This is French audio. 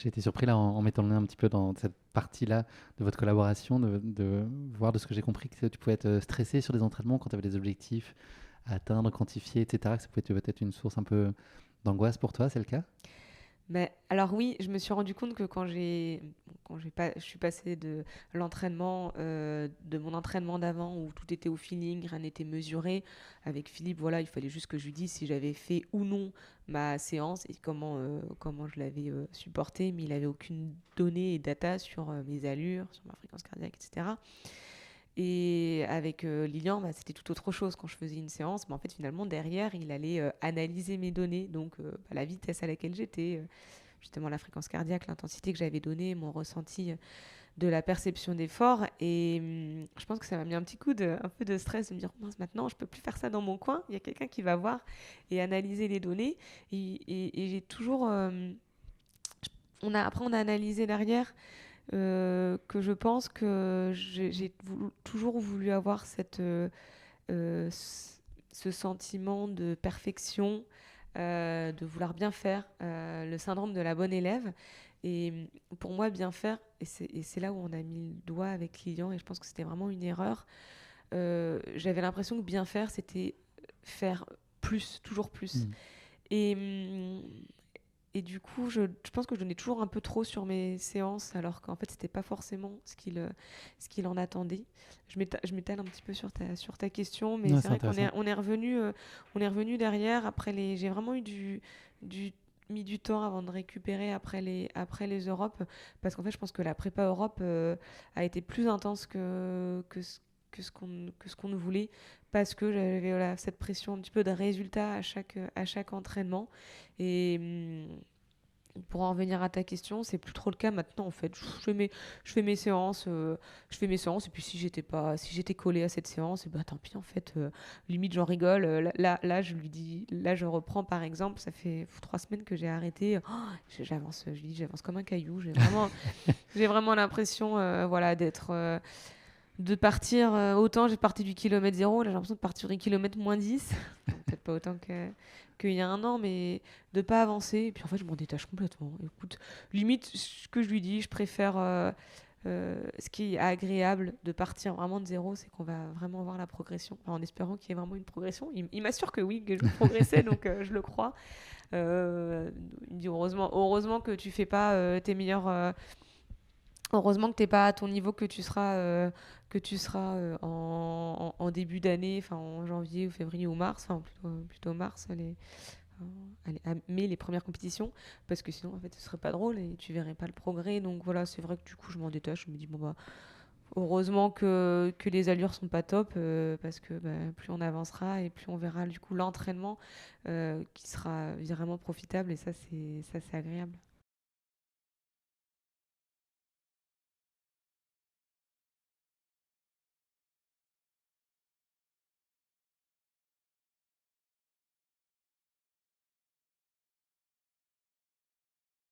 J'ai été surpris là en mettant le nez un petit peu dans cette partie-là de votre collaboration, de voir de ce que j'ai compris que tu pouvais être stressé sur des entraînements quand tu avais des objectifs à atteindre, quantifier, etc. Que ça pouvait être peut-être une source un peu d'angoisse pour toi, c'est le cas? Mais alors oui, je me suis rendu compte que je suis passée de l'entraînement, de mon entraînement d'avant où tout était au feeling, rien n'était mesuré. Avec Philippe, voilà, il fallait juste que je lui dise si j'avais fait ou non ma séance et comment je l'avais supportée, mais il avait aucune donnée et data sur mes allures, sur ma fréquence cardiaque, etc. Et avec Lilian, bah, c'était tout autre chose. Quand je faisais une séance, bah, en fait, finalement, derrière, il allait analyser mes données, donc bah, la vitesse à laquelle j'étais, justement la fréquence cardiaque, l'intensité que j'avais donnée, mon ressenti de la perception d'effort. Et je pense que ça m'a mis un petit coup un peu de stress de me dire, mince, maintenant, je peux plus faire ça dans mon coin. Il y a quelqu'un qui va voir et analyser les données. Et j'ai toujours... après, on a analysé derrière que je pense que toujours voulu avoir euh, ce sentiment de perfection, de vouloir bien faire, le syndrome de la bonne élève. Et pour moi, bien faire, et c'est là où on a mis le doigt avec client, et je pense que c'était vraiment une erreur, j'avais l'impression que bien faire, c'était faire plus, toujours plus. Mm. Et, et du coup, je pense que je donnais toujours un peu trop sur mes séances, alors qu'en fait, c'était pas forcément ce qu'il en attendait. Je m'étale un petit peu sur ta question, mais Ouais, c'est c'est vrai qu'on est, intéressant. on est revenu derrière. J'ai vraiment eu du, mis du temps avant de récupérer après les Europes, parce qu'en fait, je pense que la prépa Europe a été plus intense que ce qu'on voulait, parce que j'avais voilà, cette pression un petit peu de résultat à chaque entraînement. Et pour en revenir à ta question, c'est plus trop le cas maintenant en fait. Je fais mes séances, et puis si j'étais collée à cette séance, et bah tant pis en fait. Limite j'en rigole. Là, je lui dis, là je reprends par exemple, ça fait 3 semaines que j'ai arrêté. Oh, j'avance, je lui dis j'avance comme un caillou. J'ai vraiment l'impression, voilà, de partir autant j'ai parti du kilomètre zéro, là j'ai l'impression de partir du kilomètre moins 10. Bon, peut-être pas autant qu'il y a un an, mais de pas avancer. Et puis en fait, je m'en détache complètement. Écoute, limite, ce que je lui dis, je préfère. Ce qui est agréable de partir vraiment de zéro, c'est qu'on va vraiment voir la progression, en espérant qu'il y ait vraiment une progression. Il m'assure que oui, que je vais progresser, donc je le crois. Il me dit heureusement que tu fais pas tes meilleurs. Heureusement que t'es pas à ton niveau que tu seras en début d'année, enfin en janvier ou février ou mars, enfin plutôt mars, mai les premières compétitions, parce que sinon en fait ce serait pas drôle et tu verrais pas le progrès. Donc voilà, c'est vrai que du coup je m'en détache, je me dis bon bah heureusement que les allures sont pas top, parce que bah, plus on avancera et plus on verra du coup l'entraînement qui sera vraiment profitable, et ça c'est agréable.